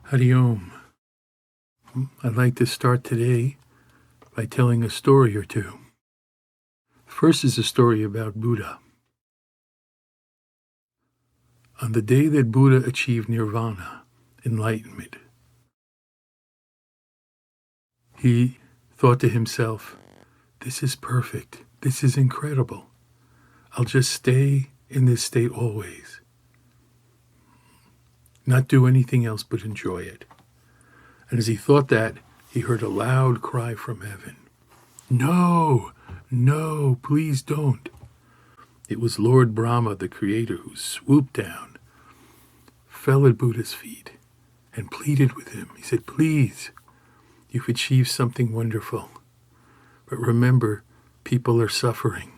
Hari Om. I'd like to start today by telling a story or two. First is a story about Buddha. On the day that Buddha achieved nirvana, enlightenment, he thought to himself, this is perfect, this is incredible. I'll just stay in this state always. Not do anything else but enjoy it. And as he thought that, he heard a loud cry from heaven. No, no, please don't. It was Lord Brahma, the creator, who swooped down, fell at Buddha's feet, and pleaded with him. He said, please, you've achieved something wonderful. But remember, people are suffering.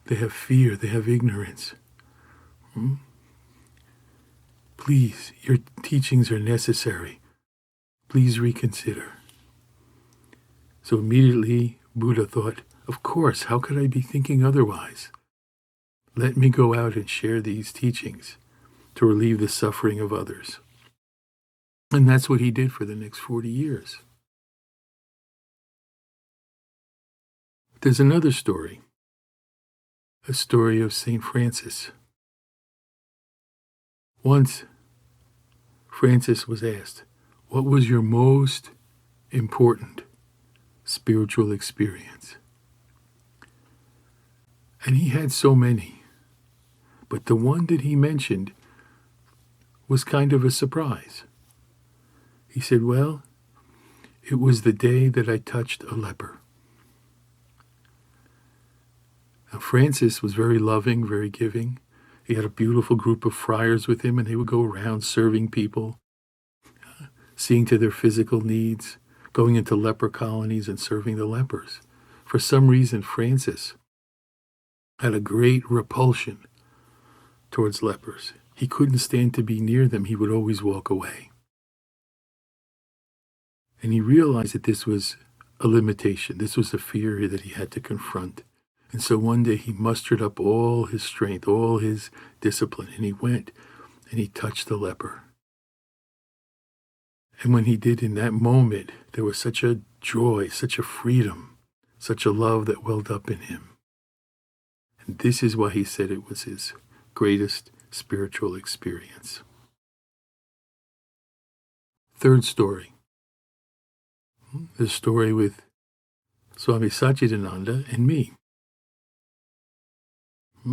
They have fear, they have ignorance. Please, your teachings are necessary. Please reconsider. So immediately Buddha thought, of course, how could I be thinking otherwise? Let me go out and share these teachings to relieve the suffering of others. And that's what he did for the next 40 years. There's another story, a story of St. Francis. Once, Francis was asked, what was your most important spiritual experience? And he had so many, but the one that he mentioned was kind of a surprise. He said, well, it was the day that I touched a leper. Now, Francis was very loving, very giving. He had a beautiful group of friars with him, and they would go around serving people, seeing to their physical needs, going into leper colonies and serving the lepers. For some reason, Francis had a great repulsion towards lepers. He couldn't stand to be near them. He would always walk away. And he realized that this was a limitation. This was a fear that he had to confront. And so one day he mustered up all his strength, all his discipline, and he went and he touched the leper. And when he did, in that moment, there was such a joy, such a freedom, such a love that welled up in him. And this is why he said it was his greatest spiritual experience. Third story. The story with Swami Satchidananda and me.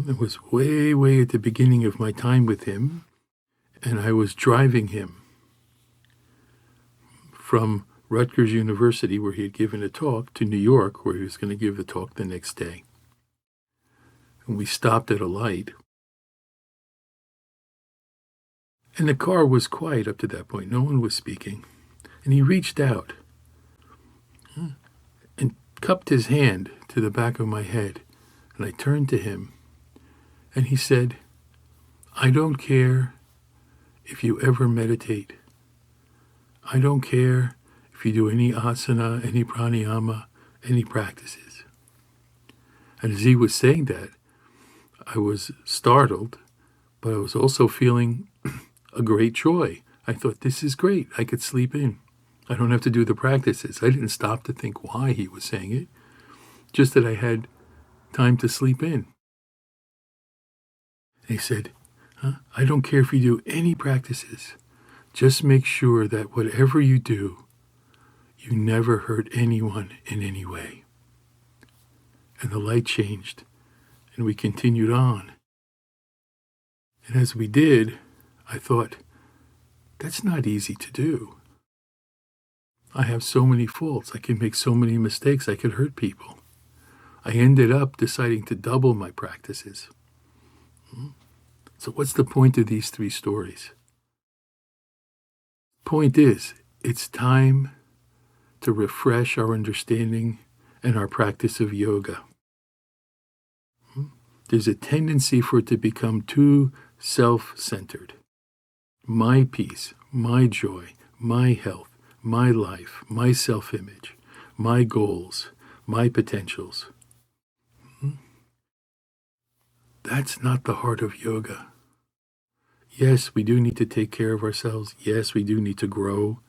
It was way, way at the beginning of my time with him, and I was driving him from Rutgers University, where he had given a talk, to New York, where he was going to give the talk the next day. And we stopped at a light. And the car was quiet up to that point. No one was speaking. And he reached out and cupped his hand to the back of my head. And I turned to him, and he said, I don't care if you ever meditate. I don't care if you do any asana, any pranayama, any practices. And as he was saying that, I was startled, but I was also feeling a great joy. I thought, this is great. I could sleep in. I don't have to do the practices. I didn't stop to think why he was saying it, just that I had time to sleep in. And he said, I don't care if you do any practices. Just make sure that whatever you do, you never hurt anyone in any way. And the light changed, and we continued on. And as we did, I thought, that's not easy to do. I have so many faults. I can make so many mistakes. I could hurt people. I ended up deciding to double my practices. So what's the point of these three stories? Point is, it's time to refresh our understanding and our practice of yoga. There's a tendency for it to become too self-centered. My peace, my joy, my health, my life, my self-image, my goals, my potentials. That's not the heart of yoga. Yes, we do need to take care of ourselves. Yes, we do need to grow,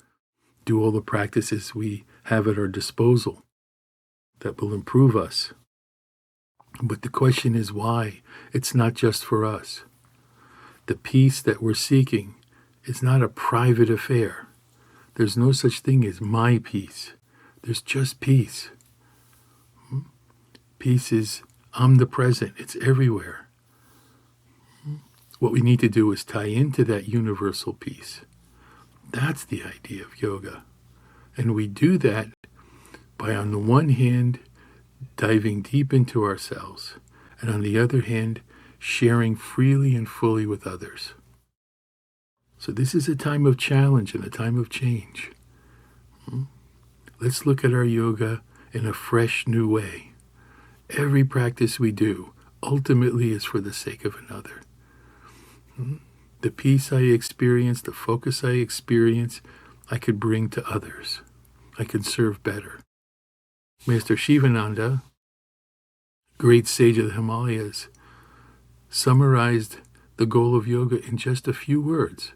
do all the practices we have at our disposal that will improve us. But the question is why? It's not just for us. The peace that we're seeking is not a private affair. There's no such thing as my peace. There's just peace. Peace is omnipresent. It's everywhere. What we need to do is tie into that universal peace. That's the idea of yoga. And we do that by, on the one hand, diving deep into ourselves, and on the other hand, sharing freely and fully with others. So this is a time of challenge and a time of change. Let's look at our yoga in a fresh, new way. Every practice we do ultimately is for the sake of another. The peace I experience, the focus I experience, I could bring to others. I can serve better. Master Shivananda, great sage of the Himalayas, summarized the goal of yoga in just a few words.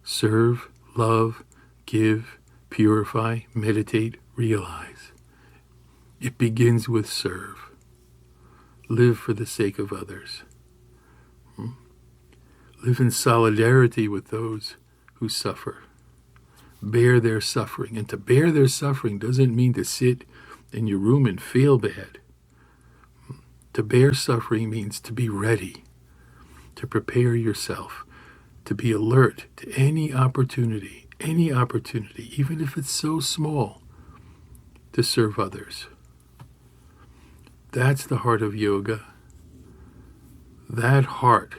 Serve, love, give, purify, meditate, realize. It begins with serve. Live for the sake of others. Live in solidarity with those who suffer. Bear their suffering. And to bear their suffering doesn't mean to sit in your room and feel bad. To bear suffering means to be ready, to prepare yourself, to be alert to any opportunity, even if it's so small, to serve others. That's the heart of yoga. That heart,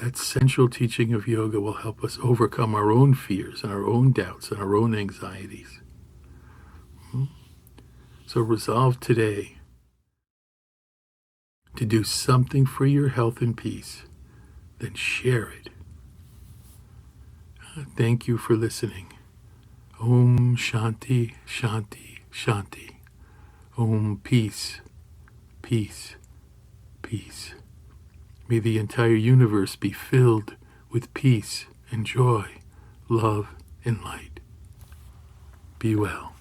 that central teaching of yoga will help us overcome our own fears and our own doubts and our own anxieties. So resolve today to do something for your health and peace, then share it. Thank you for listening. Om Shanti, Shanti, Shanti. Om Peace, Peace, Peace. May the entire universe be filled with peace and joy, love and light. Be well.